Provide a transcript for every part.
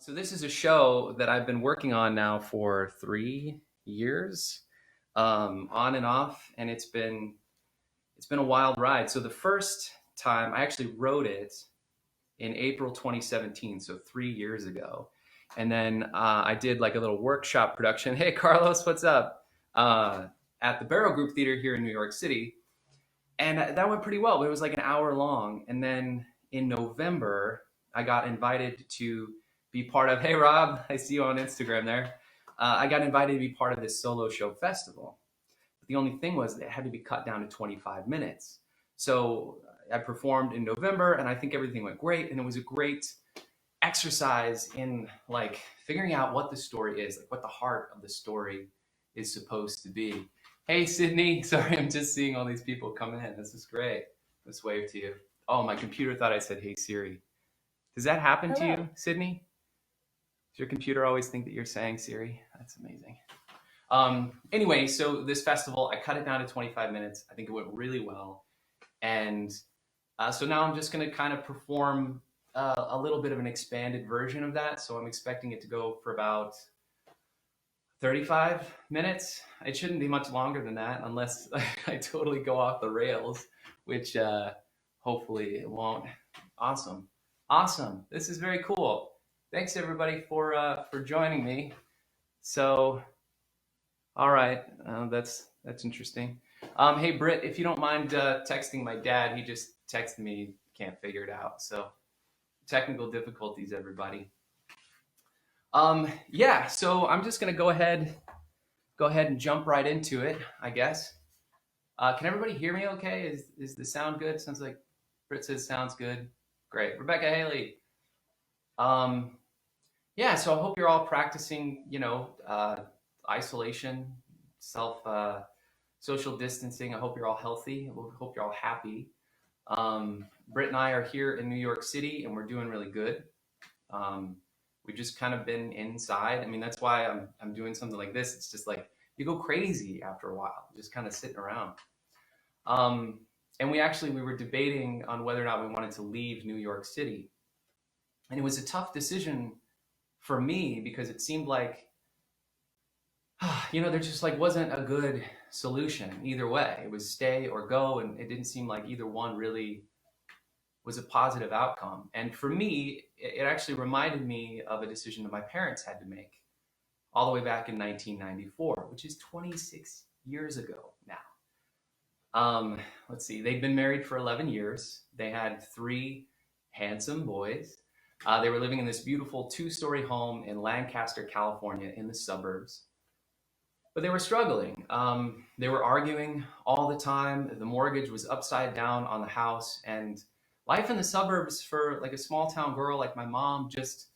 So this is a show that I've been working on now for 3 years, on and off, and it's been a wild ride. So the first time I actually wrote it in April 2017, so 3 years ago, and then I did like a little workshop production. Hey Carlos, what's up? At the Barrow Group Theater here in New York City, and that went pretty well. It was like an hour long, and then in November I got invited to be part of. Hey Rob, I see you on Instagram there. I got invited to be part of this solo show festival. But the only thing was it had to be cut down to 25 minutes. So I performed in November, and I think everything went great, and it was a great exercise in like figuring out what the story is, like what the heart of the story is supposed to be. Hey Sydney, sorry, I'm just seeing all these people come in. This is great. Let's wave to you. Oh, my computer thought I said hey Siri. Does that happen to Hello. you, Sydney? Does your computer always think that you're saying Siri? That's amazing. Anyway, so this festival, I cut it down to 25 minutes. I think it went really well. And so now I'm just going to kind of perform a little bit of an expanded version of that. So I'm expecting it to go for about 35 minutes. It shouldn't be much longer than that unless I totally go off the rails, which hopefully it won't. Awesome. Awesome. This is very cool. Thanks everybody for joining me. So, all right, that's interesting. Hey Britt, if you don't mind texting my dad, he just texted me, can't figure it out. So technical difficulties, everybody. Yeah, so I'm just gonna go ahead and jump right into it, I guess. Can everybody hear me okay? Is the sound good? Sounds like Britt says sounds good. Great. Rebecca Haley. Um, yeah, so I hope you're all practicing, isolation, self social distancing. I hope you're all healthy. I hope you're all happy. Britt and I are here in New York City, and we're doing really good. Um, we've just kind of been inside. I mean, that's why I'm doing something like this. It's just like you go crazy after a while, just kind of sitting around. Um, and we were debating on whether or not we wanted to leave New York City, and it was a tough decision for me because it seemed like there just like wasn't a good solution either way. It was stay or go, and it didn't seem like either one really was a positive outcome. And for me, it actually reminded me of a decision that my parents had to make all the way back in 1994, which is 26 years ago now. Let's see, they'd been married for 11 years. They had three handsome boys. They were living in this beautiful two-story home in Lancaster, California, in the suburbs. But they were struggling. They were arguing all the time. The mortgage was upside down on the house, and life in the suburbs for like a small town girl like my mom just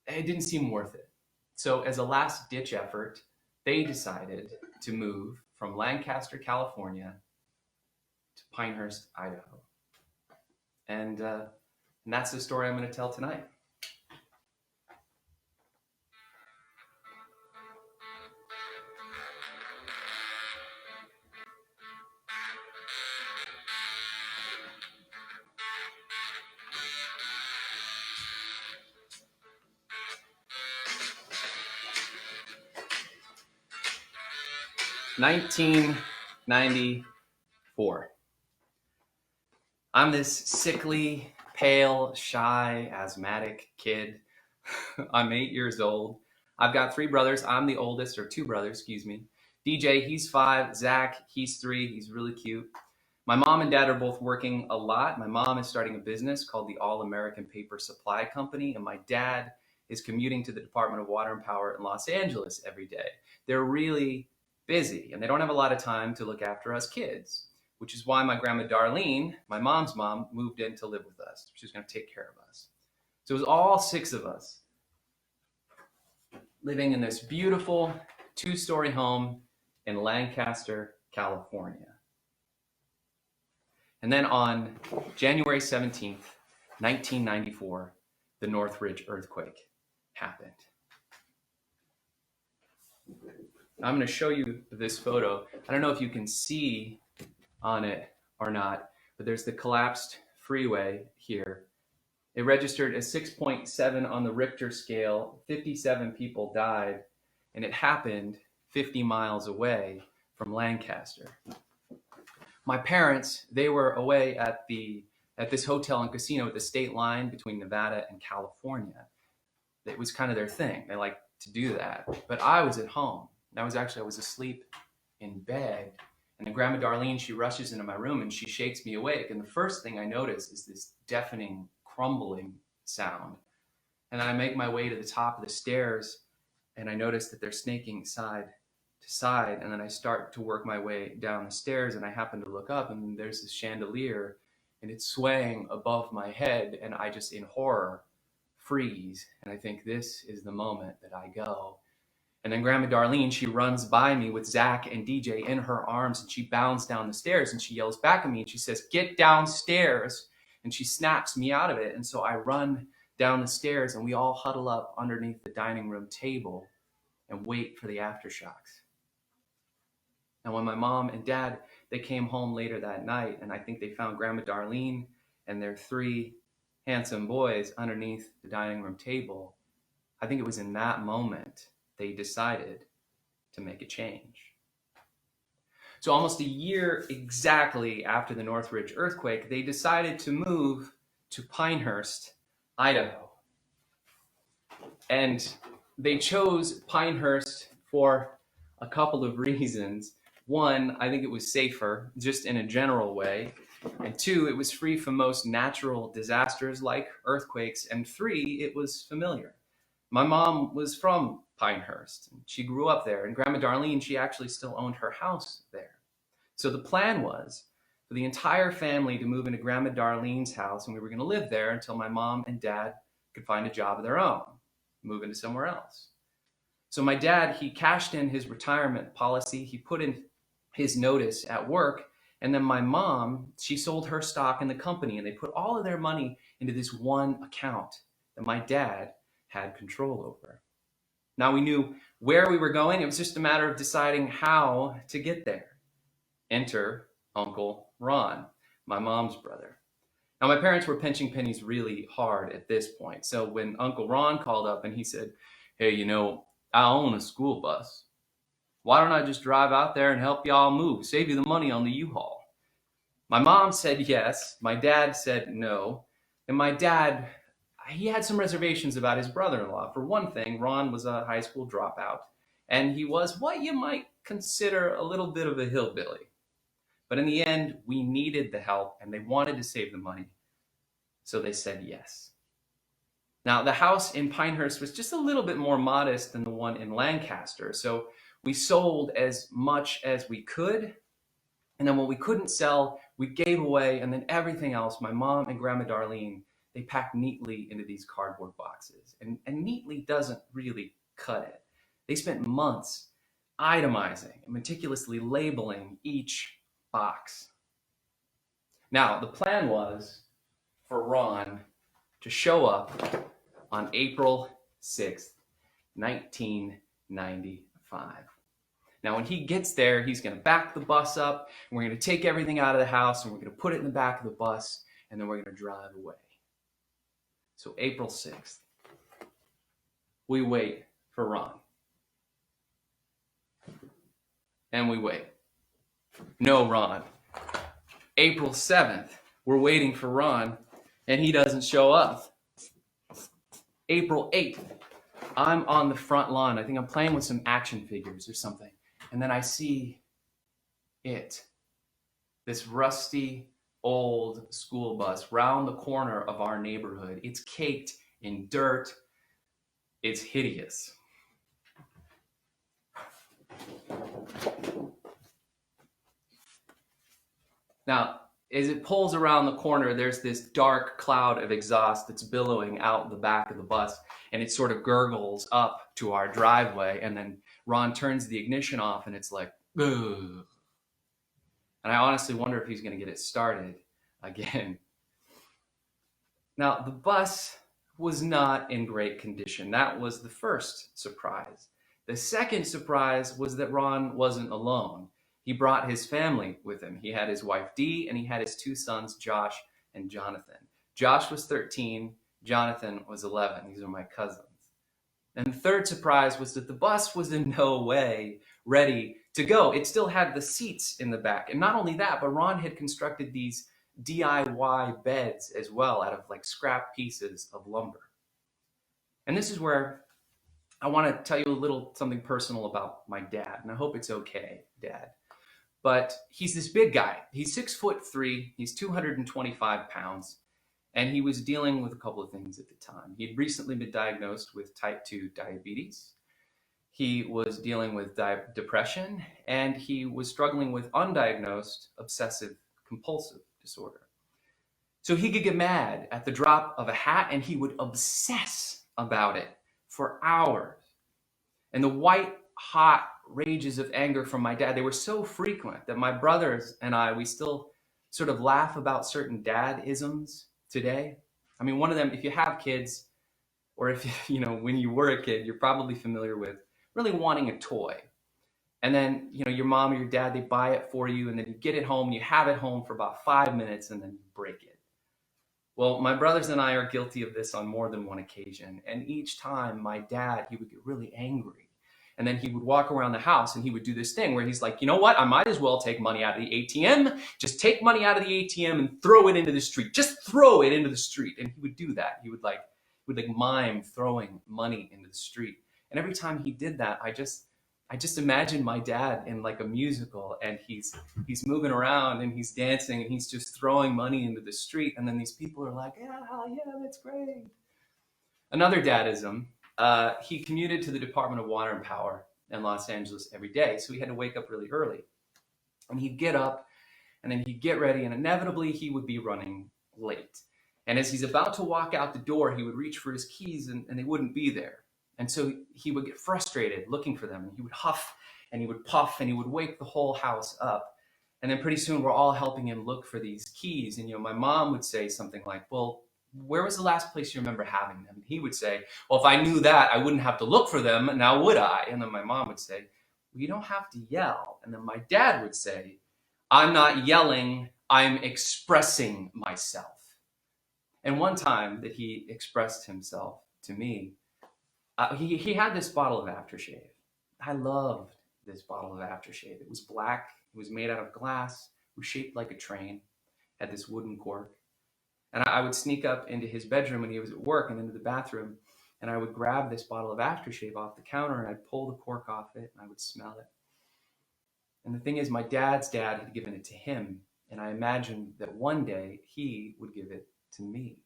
it didn't seem worth it. So as a last ditch effort, they decided to move from Lancaster, California to Pinehurst, Idaho. And that's the story I'm going to tell tonight. 1994. I'm this sickly, pale, shy, asthmatic kid. I'm 8 years old. I've got three brothers. I'm the oldest, or two brothers, excuse me. DJ, he's 5. Zach, he's 3. He's really cute. My mom and dad are both working a lot. My mom is starting a business called the All American Paper Supply Company, and my dad is commuting to the Department of Water and Power in Los Angeles every day. They're really busy, and they don't have a lot of time to look after us kids, which is why my grandma Darlene, my mom's mom, moved in to live with us. She was going to take care of us. So it was all 6 of us living in this beautiful 2-story home in Lancaster, California. And then on January 17th, 1994, the Northridge earthquake happened. I'm going to show you this photo. I don't know if you can see on it or not, but there's the collapsed freeway here It registered a 6.7 on the Richter scale. 57 people died, and it happened 50 miles away from Lancaster. My parents, they were away at this hotel and casino at the state line between Nevada and California. It was kind of their thing. They liked to do that. But I was at home. I was asleep in bed. And then Grandma Darlene, she rushes into my room and she shakes me awake. And the first thing I notice is this deafening crumbling sound. And then I make my way to the top of the stairs and I notice that they're snaking side to side. And then I start to work my way down the stairs and I happen to look up and there's this chandelier and it's swaying above my head. And I just, in horror, freeze. And I think this is the moment that I go. And then Grandma Darlene, she runs by me with Zach and DJ in her arms and she bounds down the stairs and she yells back at me and she says, "Get downstairs." And she snaps me out of it. And so I run down the stairs and we all huddle up underneath the dining room table and wait for the aftershocks. And when my mom and dad, they came home later that night and I think they found Grandma Darlene and their 3 handsome boys underneath the dining room table, I think it was in that moment they decided to make a change. So almost a year exactly after the Northridge earthquake, they decided to move to Pinehurst, Idaho. And they chose Pinehurst for a couple of reasons. One, I think it was safer, just in a general way. And 2, it was free from most natural disasters like earthquakes. And 3, it was familiar. My mom was from Pinehurst. And she grew up there. And Grandma Darlene, she actually still owned her house there. So the plan was for the entire family to move into Grandma Darlene's house, and we were going to live there until my mom and dad could find a job of their own, move into somewhere else. So my dad, he cashed in his retirement policy. He put in his notice at work. And then my mom, she sold her stock in the company, and they put all of their money into this one account that my dad had control over. Now we knew where we were going. It was just a matter of deciding how to get there. Enter Uncle Ron, my mom's brother. Now my parents were pinching pennies really hard at this point. So when Uncle Ron called up and he said, "Hey, I own a school bus. Why don't I just drive out there and help y'all move? Save you the money on the U-Haul." My mom said yes. My dad said no. And my dad, he had some reservations about his brother-in-law. For one thing, Ron was a high school dropout, and he was what you might consider a little bit of a hillbilly. But in the end, we needed the help, and they wanted to save the money, so they said yes. Now, the house in Pinehurst was just a little bit more modest than the one in Lancaster, so we sold as much as we could, and then what we couldn't sell, we gave away, and then everything else, my mom and Grandma Darlene, they packed neatly into these cardboard boxes. And neatly doesn't really cut it. They spent months itemizing and meticulously labeling each box. Now, the plan was for Ron to show up on April 6th, 1995. Now, when he gets there, he's going to back the bus up, and we're going to take everything out of the house, and we're going to put it in the back of the bus, and then we're going to drive away. So April 6th, we wait for Ron. And we wait. No Ron. April 7th, we're waiting for Ron, and he doesn't show up. April 8th, I'm on the front lawn. I think I'm playing with some action figures or something. And then I see it. This rusty old school bus round the corner of our neighborhood. It's caked in dirt. It's hideous. Now, as it pulls around the corner, there's this dark cloud of exhaust that's billowing out the back of the bus, and it sort of gurgles up to our driveway, and then Ron turns the ignition off, and it's like, ugh. And I honestly wonder if he's going to get it started again. Now, the bus was not in great condition. That was the first surprise. The second surprise was that Ron wasn't alone. He brought his family with him. He had his wife, Dee, and he had his 2 sons, Josh and Jonathan. Josh was 13, Jonathan was 11. These are my cousins. And the third surprise was that the bus was in no way ready to go. It still had the seats in the back. And not only that, but Ron had constructed these DIY beds as well out of like scrap pieces of lumber. And this is where I want to tell you a little something personal about my dad. And I hope it's okay, Dad. But he's this big guy. He's 6'3", he's 225 pounds. And he was dealing with a couple of things at the time. He had recently been diagnosed with type 2 diabetes. He was dealing with depression, and he was struggling with undiagnosed obsessive compulsive disorder. So he could get mad at the drop of a hat, and he would obsess about it for hours. And the white hot rages of anger from my dad, they were so frequent that my brothers and I, we still sort of laugh about certain dad-isms today. I mean, one of them, if you have kids, or if when you were a kid, you're probably familiar with really wanting a toy. And then, your mom or your dad, they buy it for you, and then you get it home, you have it home for about 5 minutes, and then you break it. Well, my brothers and I are guilty of this on more than one occasion. And each time my dad, he would get really angry. And then he would walk around the house and he would do this thing where he's like, you know what? I might as well take money out of the ATM. Just take money out of the ATM and throw it into the street. Just throw it into the street. And he would do that. He would mime throwing money into the street. And every time he did that, I just imagine my dad in like a musical, and he's moving around and he's dancing and he's just throwing money into the street. And then these people are like, yeah, that's great. Another dadism, he commuted to the Department of Water and Power in Los Angeles every day. So he had to wake up really early, and he'd get up and then he'd get ready, and inevitably he would be running late. And as he's about to walk out the door, he would reach for his keys and they wouldn't be there. And so he would get frustrated looking for them, and he would huff and he would puff and he would wake the whole house up. And then pretty soon we're all helping him look for these keys. And my mom would say something like, well, where was the last place you remember having them? And he would say, well, if I knew that, I wouldn't have to look for them, now would I? And then my mom would say, well, you don't have to yell. And then my dad would say, I'm not yelling, I'm expressing myself. And one time that he expressed himself to me, he had this bottle of aftershave. I loved this bottle of aftershave. It was black. It was made out of glass. It was shaped like a train. Had this wooden cork. And I would sneak up into his bedroom when he was at work and into the bathroom, and I would grab this bottle of aftershave off the counter, and I'd pull the cork off it, and I would smell it. And the thing is, my dad's dad had given it to him, and I imagined that one day he would give it to me.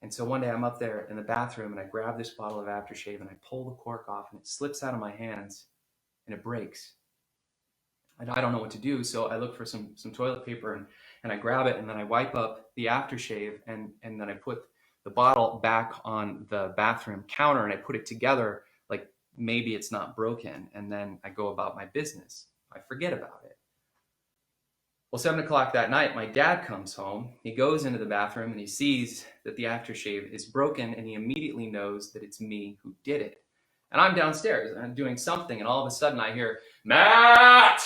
And so one day I'm up there in the bathroom, and I grab this bottle of aftershave, and I pull the cork off, and it slips out of my hands, and it breaks. I don't know what to do, so I look for some toilet paper, and I grab it, and then I wipe up the aftershave, and then I put the bottle back on the bathroom counter, and I put it together like maybe it's not broken, and then I go about my business. I forget about it. Well, 7 o'clock that night, my dad comes home. He goes into the bathroom and he sees that the aftershave is broken, and he immediately knows that it's me who did it. And I'm downstairs and I'm doing something, and all of a sudden I hear, Matt!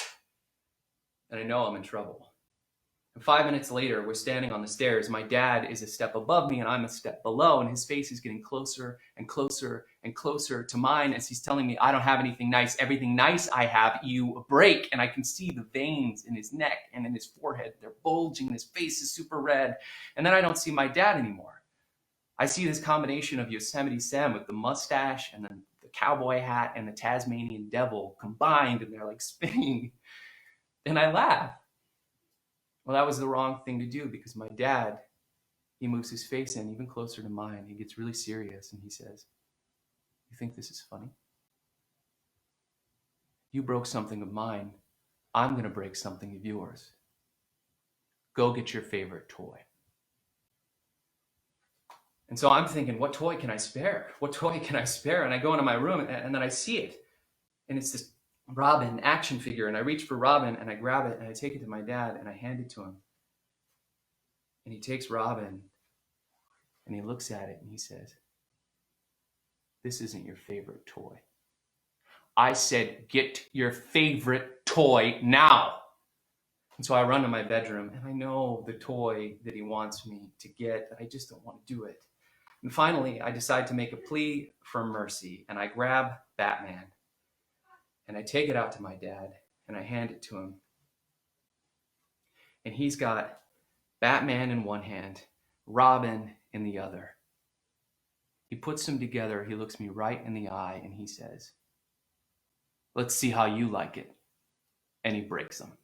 And I know I'm in trouble. And 5 minutes later, we're standing on the stairs. My dad is a step above me and I'm a step below, and his face is getting closer and closer and closer to mine as he's telling me, I don't have anything nice. Everything nice I have, you break. And I can see the veins in his neck and in his forehead. They're bulging. His face is super red. And then I don't see my dad anymore. I see this combination of Yosemite Sam with the mustache and then the cowboy hat and the Tasmanian devil combined, and they're like spinning. And I laugh. Well, that was the wrong thing to do, because my dad, he moves his face in even closer to mine. He gets really serious and he says, you think this is funny? You broke something of mine. I'm going to break something of yours. Go get your favorite toy. And so I'm thinking, what toy can I spare? What toy can I spare? And I go into my room, and then I see it. And it's this Robin action figure, and I reach for Robin and I grab it and I take it to my dad and I hand it to him. And he takes Robin and he looks at it and he says, this isn't your favorite toy. I said, get your favorite toy now. And so I run to my bedroom, and I know the toy that he wants me to get, but I just don't want to do it. And finally, I decide to make a plea for mercy, and I grab Batman, and I take it out to my dad, and I hand it to him. And he's got Batman in one hand, Robin in the other. He puts them together, he looks me right in the eye, and he says, "Let's see how you like it." And he breaks them.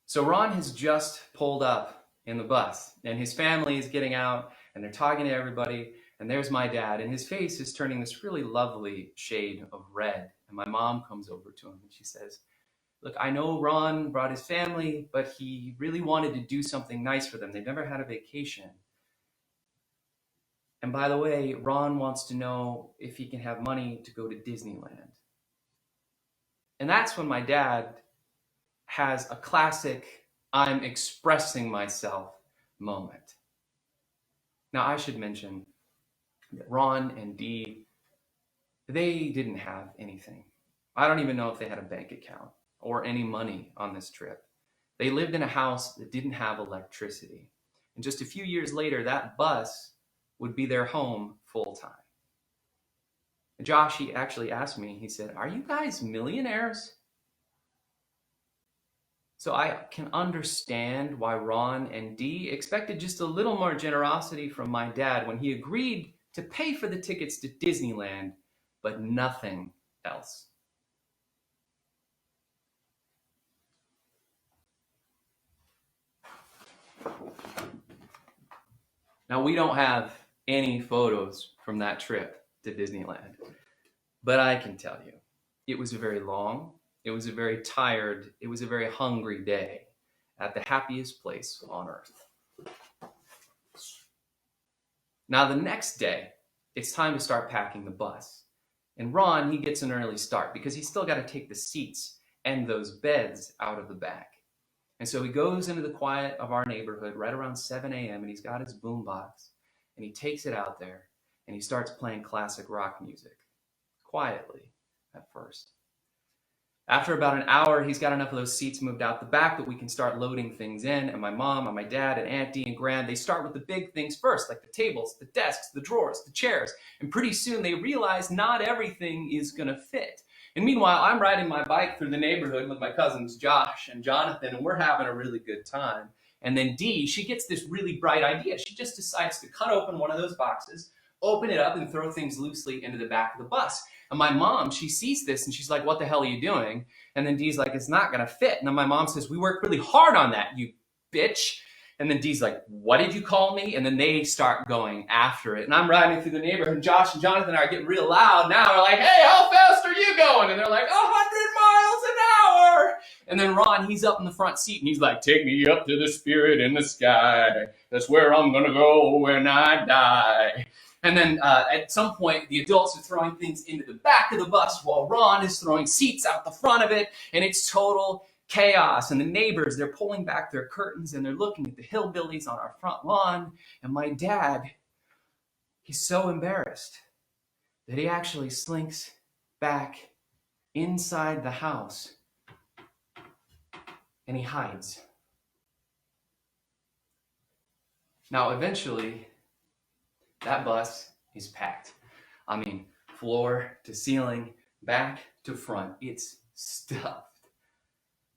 So Ron has just pulled up in the bus, and his family is getting out, and they're talking to everybody, and there's my dad, and his face is turning this really lovely shade of red. And my mom comes over to him, and she says, "Look, I know Ron brought his family, but he really wanted to do something nice for them. They've never had a vacation. And by the way, Ron wants to know if he can have money to go to Disneyland." And that's when my dad has a classic "I'm expressing myself" moment. Now, I should mention that Ron and Dee, they didn't have anything. I don't even know if they had a bank account or any money on this trip. They lived in a house that didn't have electricity. And just a few years later, that bus would be their home full time. And Josh, he actually asked me, he said, "Are you guys millionaires?" So I can understand why Ron and Dee expected just a little more generosity from my dad when he agreed to pay for the tickets to Disneyland, but nothing else. Now, we don't have any photos from that trip to Disneyland, but I can tell you, it was a very long, it was a very tired, it was a very hungry day at the happiest place on earth. Now, the next day, it's time to start packing the bus. And Ron, he gets an early start because he's still got to take the seats and those beds out of the back. And so he goes into the quiet of our neighborhood right around 7 a.m. and he's got his boombox and he takes it out there and he starts playing classic rock music, quietly at first. After about an hour, he's got enough of those seats moved out the back that we can start loading things in. And my mom and my dad and Auntie and Gran, they start with the big things first, like the tables, the desks, the drawers, the chairs. And pretty soon they realize not everything is going to fit. And meanwhile, I'm riding my bike through the neighborhood with my cousins Josh and Jonathan, and we're having a really good time. And then Dee, she gets this really bright idea. She just decides to cut open one of those boxes, open it up, and throw things loosely into the back of the bus. And my mom, she sees this and she's like, "What the hell are you doing?" And then Dee's like, "It's not gonna fit." And then my mom says, "We worked really hard on that, you bitch." And then Dee's like, "What did you call me?" And then they start going after it. And I'm riding through the neighborhood and Josh and Jonathan are getting real loud now. They're like, "Hey, how fast are you going?" And they're like, 100 miles an hour. And then Ron, he's up in the front seat and he's like, "Take me up to the spirit in the sky. That's where I'm gonna go when I die." And then at some point, the adults are throwing things into the back of the bus while Ron is throwing seats out the front of it, and it's total chaos. And the neighbors, they're pulling back their curtains, and they're looking at the hillbillies on our front lawn. And my dad, he's so embarrassed that he actually slinks back inside the house, and he hides. Now, eventually, that bus is packed. I mean, floor to ceiling, back to front, it's stuffed.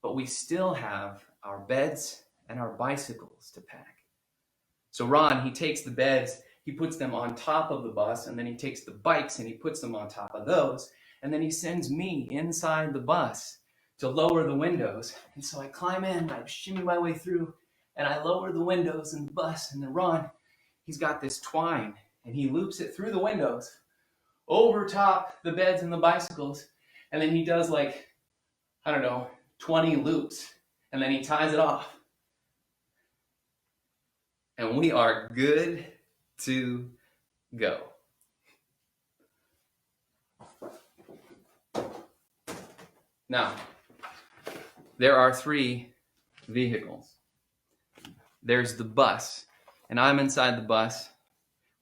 But we still have our beds and our bicycles to pack. So Ron, he takes the beds, he puts them on top of the bus, and then he takes the bikes and he puts them on top of those, and then he sends me inside the bus to lower the windows. And so I climb in, I shimmy my way through, and I lower the windows in the bus, and then Ron, he's got this twine, and he loops it through the windows, over top the beds and the bicycles, and then he does like, 20 loops, and then he ties it off. And we are good to go. Now, there are 3 vehicles. There's the bus, and I'm inside the bus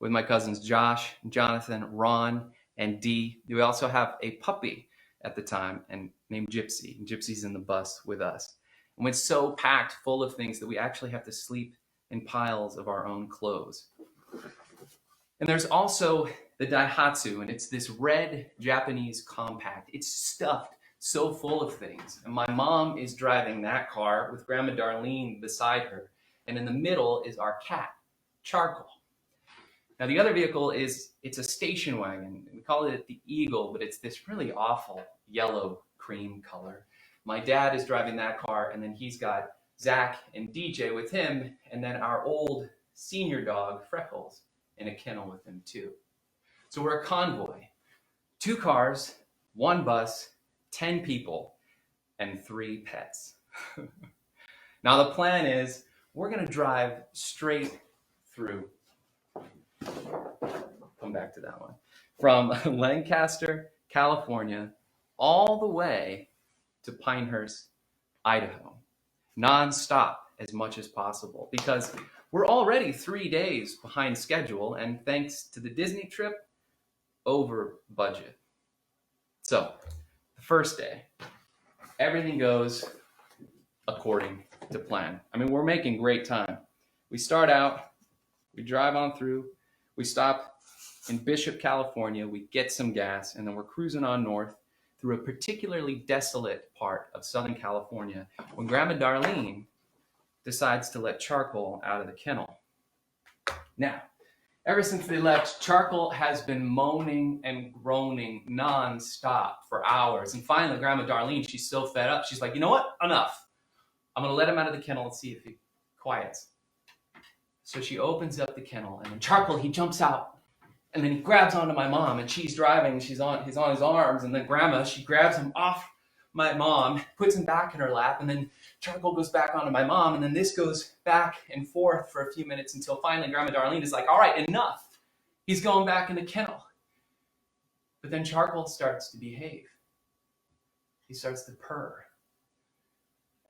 with my cousins Josh, Jonathan, Ron, and Dee. We also have a puppy at the time and named Gypsy. Gypsy's in the bus with us. And it's so packed full of things that we actually have to sleep in piles of our own clothes. And there's also the Daihatsu, and it's this red Japanese compact. It's stuffed so full of things. And my mom is driving that car with Grandma Darlene beside her. And in the middle is our cat, Charcoal. Now the other vehicle it's a station wagon. We call it the Eagle, but it's this really awful yellow cream color. My dad is driving that car, and then he's got Zach and DJ with him, and then our old senior dog, Freckles, in a kennel with him too. So we're a convoy. 2 cars, 1 bus, 10 people, and 3 pets. Now the plan is we're gonna drive straight through. Come back to that one. From Lancaster, California, all the way to Pinehurst, Idaho. Non-stop as much as possible, because we're already 3 days behind schedule, and thanks to the Disney trip, over budget. So, the first day, everything goes according to plan. I mean, we're making great time. We start out, we drive on through, we stop in Bishop, California, we get some gas, and then we're cruising on north through a particularly desolate part of Southern California when Grandma Darlene decides to let Charcoal out of the kennel. Now, ever since they left, Charcoal has been moaning and groaning non-stop for hours. And finally, Grandma Darlene, she's so fed up, she's like, you know what? Enough. I'm going to let him out of the kennel and see if he quiets. So she opens up the kennel, and then Charcoal, he jumps out. And then he grabs onto my mom, and she's driving, and he's on his arms. And then Grandma, she grabs him off my mom, puts him back in her lap, and then Charcoal goes back onto my mom, and then this goes back and forth for a few minutes until finally Grandma Darlene is like, all right, enough. He's going back in the kennel. But then Charcoal starts to behave. He starts to purr.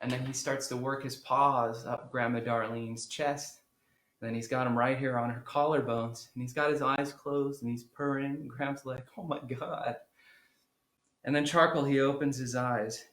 And then he starts to work his paws up Grandma Darlene's chest. And then he's got him right here on her collarbones, and he's got his eyes closed, and he's purring, and Grandma's like, oh my God. And then Charcoal, he opens his eyes.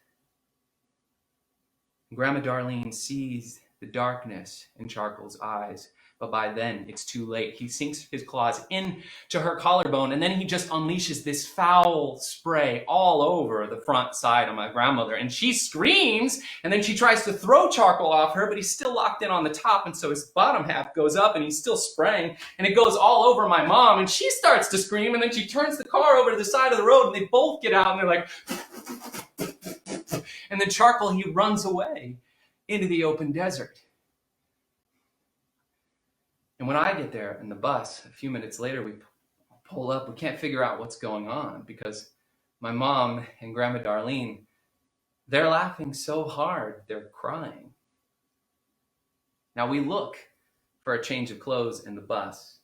And Grandma Darlene sees the darkness in Charcoal's eyes, but by then it's too late. He sinks his claws into her collarbone, and then he just unleashes this foul spray all over the front side of my grandmother, and she screams, and then she tries to throw Charcoal off her, but he's still locked in on the top, and so his bottom half goes up, and he's still spraying, and it goes all over my mom, and she starts to scream, and then she turns the car over to the side of the road, and they both get out, and they're like, and then Charcoal, he runs away into the open desert. And when I get there in the bus, a few minutes later, we pull up. We can't figure out what's going on because my mom and Grandma Darlene, they're laughing so hard, they're crying. Now we look for a change of clothes in the bus,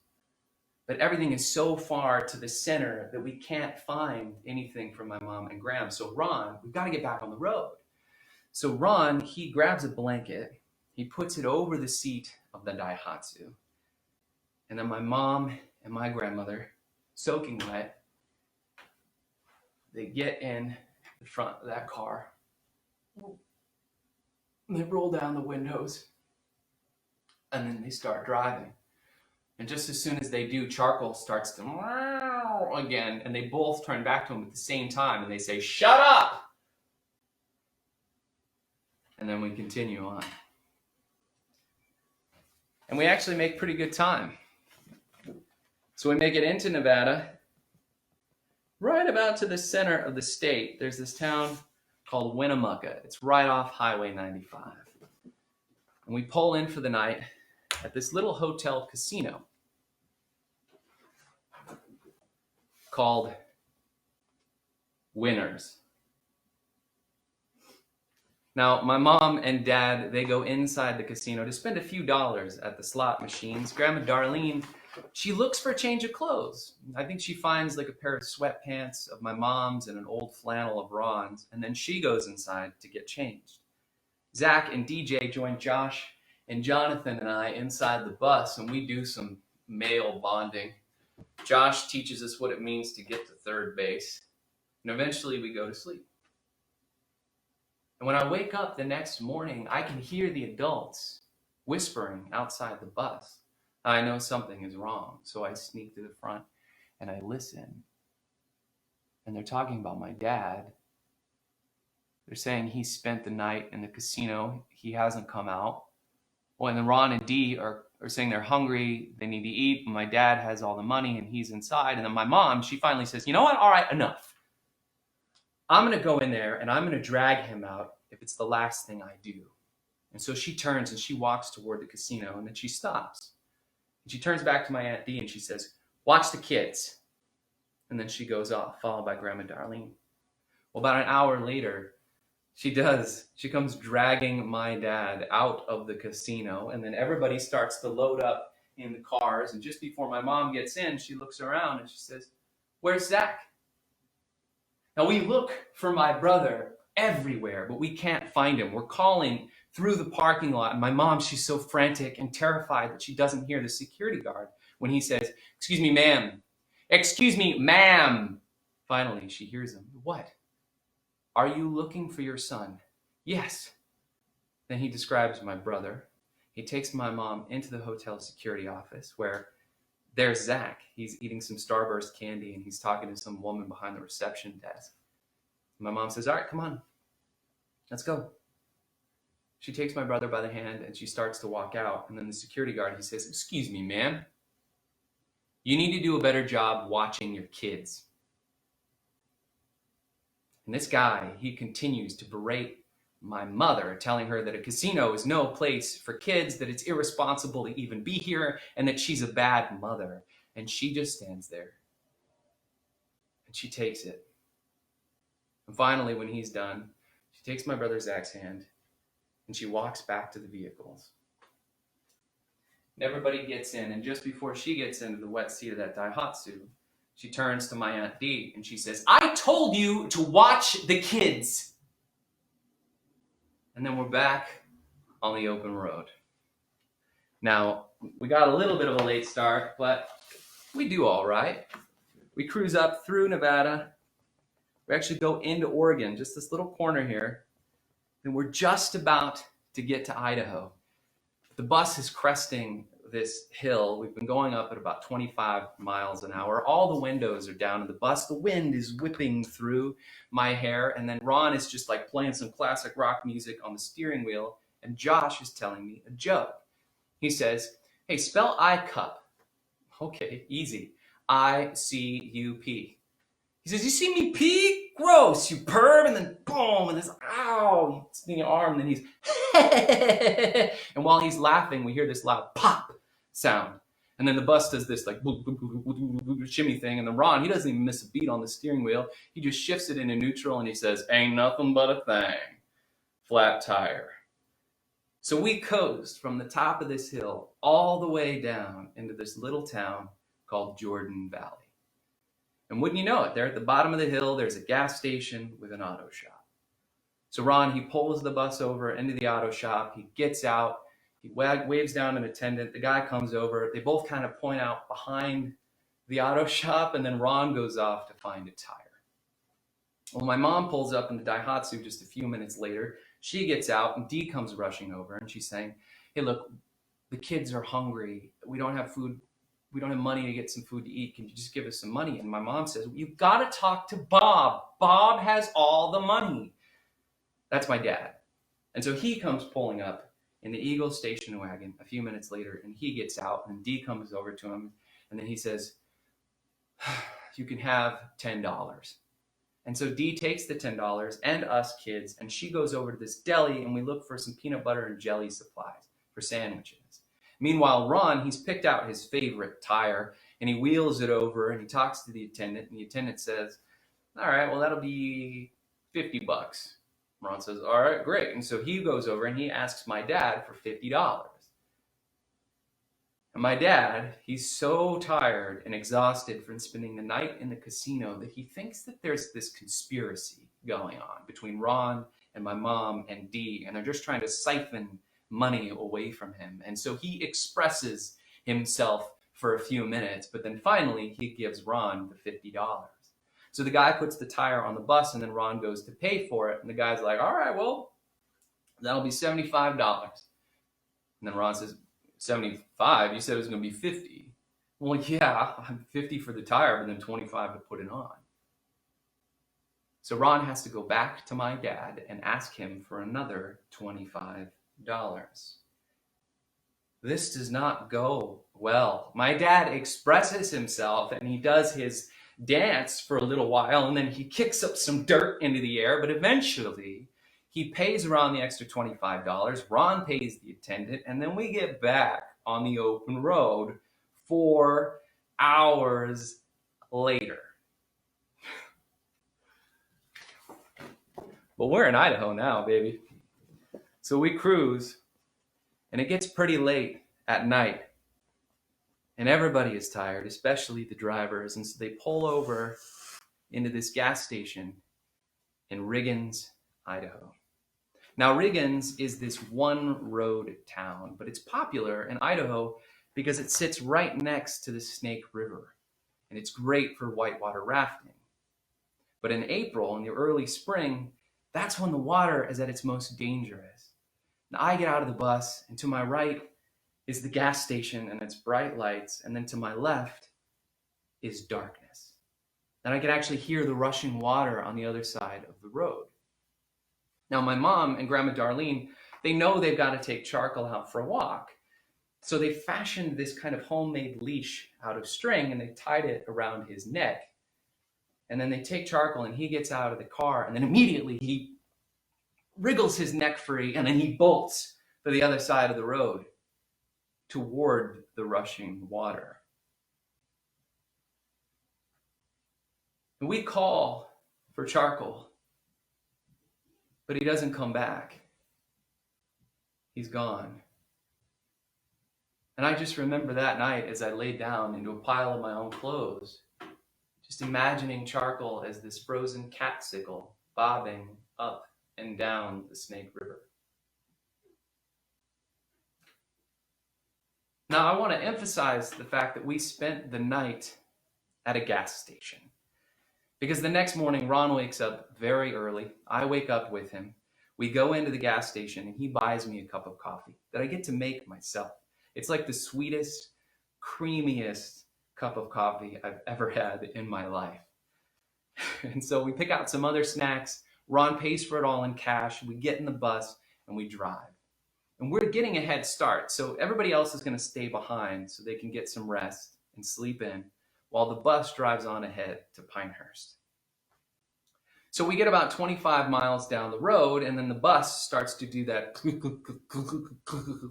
but everything is so far to the center that we can't find anything from my mom and Graham. So Ron, we've got to get back on the road. So Ron, he grabs a blanket, he puts it over the seat of the Daihatsu. And then my mom and my grandmother, soaking wet, they get in the front of that car. And they roll down the windows. And then they start driving. And just as soon as they do, Charcoal starts to again. And they both turn back to him at the same time. And they say, shut up! And then we continue on. And we actually make pretty good time. So we make it into Nevada, right about to the center of the state. There's this town called Winnemucca. It's right off Highway 95. And we pull in for the night at this little hotel casino called Winners. Now, my mom and dad, they go inside the casino to spend a few dollars at the slot machines. Grandma Darlene, she looks for a change of clothes. I think she finds like a pair of sweatpants of my mom's and an old flannel of Ron's, and then she goes inside to get changed. Zach and DJ join Josh and Jonathan and I inside the bus, and we do some male bonding. Josh teaches us what it means to get to third base, and eventually we go to sleep. And when I wake up the next morning, I can hear the adults whispering outside the bus. I know something is wrong, so I sneak to the front and I listen. And they're talking about my dad. They're saying he spent the night in the casino. He hasn't come out. Well, and then Ron and Dee are saying they're hungry. They need to eat. My dad has all the money and he's inside. And then my mom, she finally says, you know what? All right, enough. I'm going to go in there and I'm going to drag him out if it's the last thing I do. And so she turns and she walks toward the casino, and then she stops. And she turns back to my Aunt Dee and she says, watch the kids. And then she goes off, followed by Grandma Darlene. Well, about an hour later, she comes dragging my dad out of the casino, and then everybody starts to load up in the cars. And just before my mom gets in, she looks around and she says, where's Zach? Now, we look for my brother everywhere, but we can't find him. We're calling through the parking lot, and my mom, she's so frantic and terrified that she doesn't hear the security guard when he says, excuse me, ma'am. Excuse me, ma'am. Finally, she hears him. What? Are you looking for your son? Yes. Then he describes my brother. He takes my mom into the hotel security office where there's Zach. He's eating some Starburst candy and he's talking to some woman behind the reception desk. My mom says, all right, come on. Let's go. She takes my brother by the hand and she starts to walk out. And then the security guard, he says, excuse me, ma'am. You need to do a better job watching your kids. And this guy, he continues to berate my mother, telling her that a casino is no place for kids, that it's irresponsible to even be here, and that she's a bad mother. And she just stands there. And she takes it. And finally, when he's done, she takes my brother Zach's hand, and she walks back to the vehicles. And everybody gets in, and just before she gets into the wet seat of that Daihatsu, she turns to my Aunt Dee and she says, I told you to watch the kids. And then we're back on the open road. Now, we got a little bit of a late start, but we do all right. We cruise up through Nevada. We actually go into Oregon, just this little corner here. And we're just about to get to Idaho. The bus is cresting this hill. We've been going up at about 25 miles an hour. All the windows are down in the bus. The wind is whipping through my hair. And then Ron is just like playing some classic rock music on the steering wheel. And Josh is telling me a joke. He says, hey, spell ICUP. Okay, easy. I-C-U-P. He says, you see me pee? Gross, you perv. And then boom, and this, ow, it's in the arm. And then he's, and while he's laughing, we hear this loud pop sound. And then the bus does this like shimmy thing. And then Ron, he doesn't even miss a beat on the steering wheel. He just shifts it into neutral and he says, ain't nothing but a thing. Flat tire. So we coast from the top of this hill all the way down into this little town called Jordan Valley. And wouldn't you know it, there at the bottom of the hill, there's a gas station with an auto shop. So Ron, he pulls the bus over into the auto shop. He gets out. He waves down an attendant. The guy comes over. They both kind of point out behind the auto shop, and then Ron goes off to find a tire. Well, my mom pulls up in the Daihatsu just a few minutes later. She gets out, and Dee comes rushing over, and she's saying, hey, look, the kids are hungry. We don't have food. We don't have money to get some food to eat. Can you just give us some money? And my mom says, you've got to talk to Bob. Bob has all the money. That's my dad. And so he comes pulling up in the Eagle station wagon a few minutes later, and he gets out, and Dee comes over to him, and then he says, you can have $10. And so Dee takes the $10 and us kids, and she goes over to this deli, and we look for some peanut butter and jelly supplies for sandwiches. Meanwhile, Ron, he's picked out his favorite tire, and he wheels it over, and he talks to the attendant, and the attendant says, all right, well, that'll be $50. Ron says, all right, great. And so he goes over, and he asks my dad for $50. And my dad, he's so tired and exhausted from spending the night in the casino that he thinks that there's this conspiracy going on between Ron and my mom and Dee, and they're just trying to siphon money away from him. And so he expresses himself for a few minutes, but then finally he gives Ron the $50. So the guy puts the tire on the bus, and then Ron goes to pay for it, and the guy's like, all right, well, That'll be $75. And then Ron says, 75? You said it was going to be 50. Well, yeah, I'm 50 for the tire, but then 25 to put it on. So Ron has to go back to my dad and ask him for another $25. This does not go well. My dad expresses himself and he does his dance for a little while, and then he kicks up some dirt into the air, but eventually he pays Ron the extra $25. Ron pays the attendant, and then we get back on the open road 4 hours later. But we're in Idaho now, baby. So we cruise, and it gets pretty late at night. And everybody is tired, especially the drivers. And so they pull over into this gas station in Riggins, Idaho. Now, Riggins is this one-road town, but it's popular in Idaho because it sits right next to the Snake River, and it's great for whitewater rafting. But in April, in the early spring, that's when the water is at its most dangerous. Now, I get out of the bus, and to my right is the gas station and its bright lights, and then to my left is darkness. And I can actually hear the rushing water on the other side of the road. Now, my mom and Grandma Darlene, they know they've got to take Charcoal out for a walk. So they fashioned this kind of homemade leash out of string, and they tied it around his neck. And then they take Charcoal, and he gets out of the car, and then immediately he wriggles his neck free, and then he bolts for the other side of the road toward the rushing water. And we call for Charcoal, but he doesn't come back. He's gone. And I just remember that night as I laid down into a pile of my own clothes, just imagining Charcoal as this frozen catsicle bobbing up and down the Snake River. Now, I want to emphasize the fact that we spent the night at a gas station, because the next morning, Ron wakes up very early. I wake up with him. We go into the gas station, and he buys me a cup of coffee that I get to make myself. It's like the sweetest, creamiest cup of coffee I've ever had in my life. And so we pick out some other snacks. Ron pays for it all in cash. We get in the bus, and we drive. And we're getting a head start, so everybody else is going to stay behind so they can get some rest and sleep in while the bus drives on ahead to Pinehurst. So we get about 25 miles down the road, and then the bus starts to do that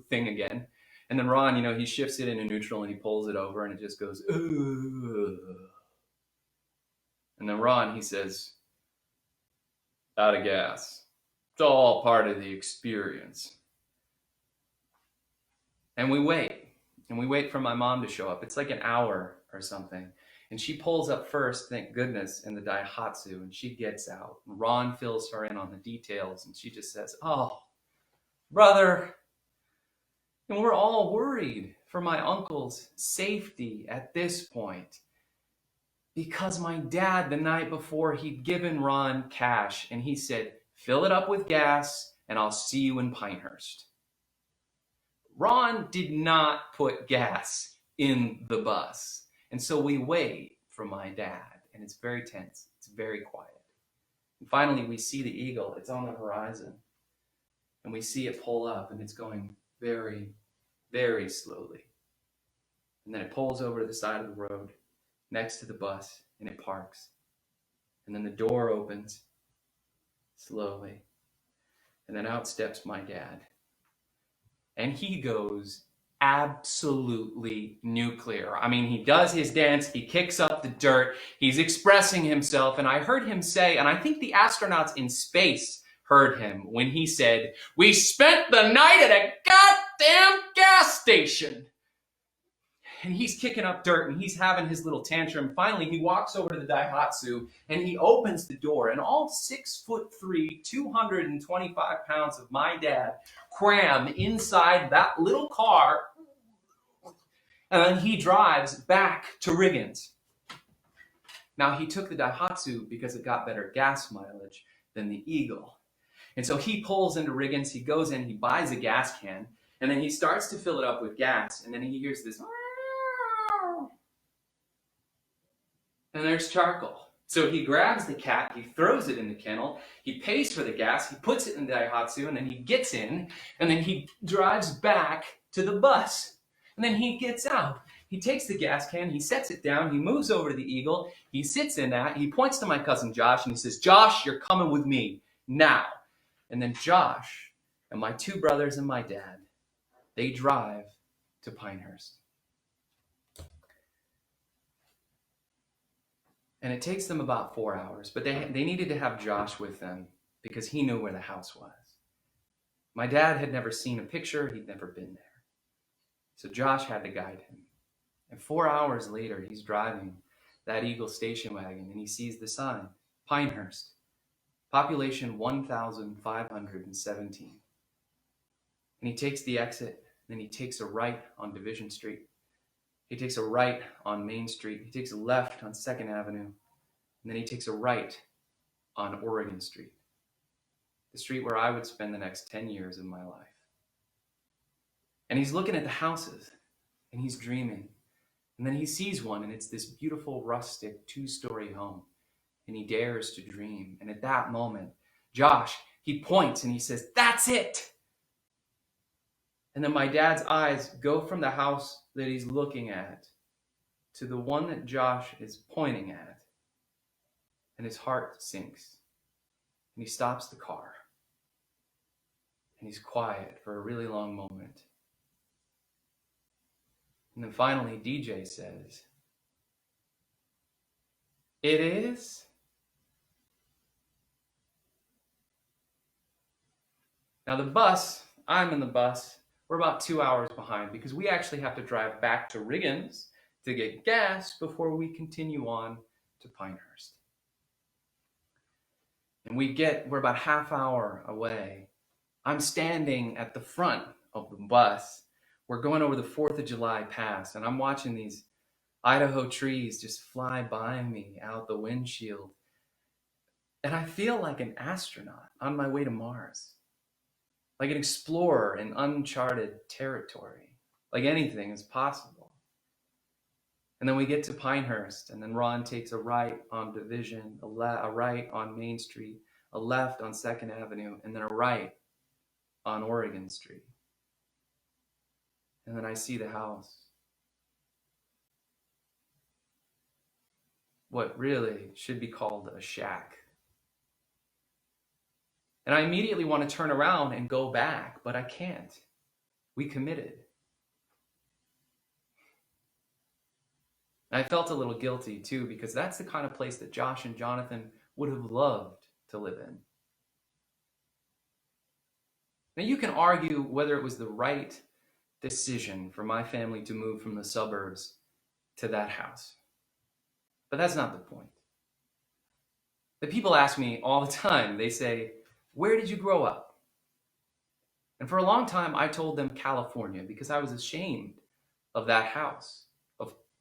thing again. And then Ron, he shifts it into neutral, and he pulls it over, and it just goes, ugh. And then Ron, he says, out of gas. It's all part of the experience. And we wait for my mom to show up. It's like an hour or something. And she pulls up first, thank goodness, in the Daihatsu, and she gets out. Ron fills her in on the details, and she just says, oh, brother. And we're all worried for my uncle's safety at this point, because my dad, the night before, he'd given Ron cash, and he said, fill it up with gas, and I'll see you in Pinehurst. Ron did not put gas in the bus. And so we wait for my dad, and it's very tense. It's very quiet. And finally, we see the Eagle. It's on the horizon. And we see it pull up, and it's going very, very slowly. And then it pulls over to the side of the road next to the bus, and it parks. And then the door opens slowly. And then out steps my dad. And he goes absolutely nuclear. I mean, he does his dance, he kicks up the dirt, he's expressing himself, and I heard him say, and I think the astronauts in space heard him when he said, we spent the night at a goddamn gas station. And he's kicking up dirt, and he's having his little tantrum. Finally, he walks over to the Daihatsu, and he opens the door, and all 6'3", 225 pounds of my dad cram inside that little car, and then he drives back to Riggins. Now, he took the Daihatsu because it got better gas mileage than the Eagle. And so he pulls into Riggins, he goes in, he buys a gas can, and then he starts to fill it up with gas, and then he hears this, and there's charcoal. So he grabs the cat, he throws it in the kennel, he pays for the gas, he puts it in the Daihatsu, and then he gets in, and then he drives back to the bus. And then he gets out. He takes the gas can, he sets it down, he moves over to the Eagle, he sits in that, he points to my cousin Josh, and he says, "Josh, you're coming with me, now." And then Josh and my two brothers and my dad, they drive to Pinehurst. And it takes them about 4 hours, but they needed to have Josh with them because he knew where the house was. My dad had never seen a picture, he'd never been there. So Josh had to guide him. And 4 hours later, he's driving that Eagle station wagon and he sees the sign, Pinehurst, population 1,517. And he takes the exit, then he takes a right on Division Street. He takes a right on Main Street. He takes a left on 2nd Avenue. And then he takes a right on Oregon Street, the street where I would spend the next 10 years of my life. And he's looking at the houses, and he's dreaming. And then he sees one, and it's this beautiful rustic 2-story home. And he dares to dream. And at that moment, Josh, he points and he says, "That's it!" And then my dad's eyes go from the house that he's looking at to the one that Josh is pointing at. And his heart sinks. And he stops the car. And he's quiet for a really long moment. And then finally, DJ says, "It is?" Now the bus, I'm in the bus, we're about 2 hours behind because we actually have to drive back to Riggins to get gas before we continue on to Pinehurst. And we're about half hour away. I'm standing at the front of the bus. We're going over the 4th of July pass, and I'm watching these Idaho trees just fly by me out the windshield. And I feel like an astronaut on my way to Mars. Like an explorer in uncharted territory. Like anything is possible. And then we get to Pinehurst, and then Ron takes a right on Division, a right on Main Street, a left on 2nd Avenue, and then a right on Oregon Street. And then I see the house. What really should be called a shack. And I immediately want to turn around and go back, but I can't. We committed. I felt a little guilty too, because that's the kind of place that Josh and Jonathan would have loved to live in. Now you can argue whether it was the right decision for my family to move from the suburbs to that house. But that's not the point. The people ask me all the time, they say, "Where did you grow up?" And for a long time, I told them California because I was ashamed of that house,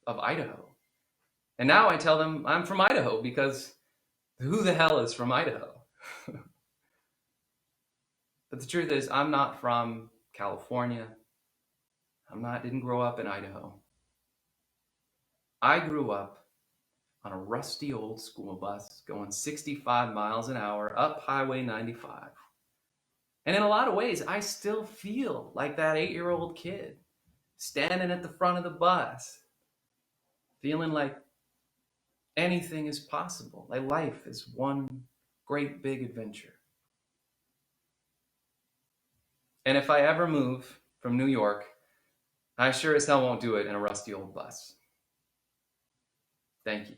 of Idaho. And now I tell them I'm from Idaho because who the hell is from Idaho? But the truth is, I'm not from California. Didn't grow up in Idaho. I grew up on a rusty old school bus going 65 miles an hour up Highway 95. And in a lot of ways, I still feel like that 8-year-old kid standing at the front of the bus, feeling like anything is possible, like life is one great big adventure. And if I ever move from New York, I sure as hell won't do it in a rusty old bus. Thank you.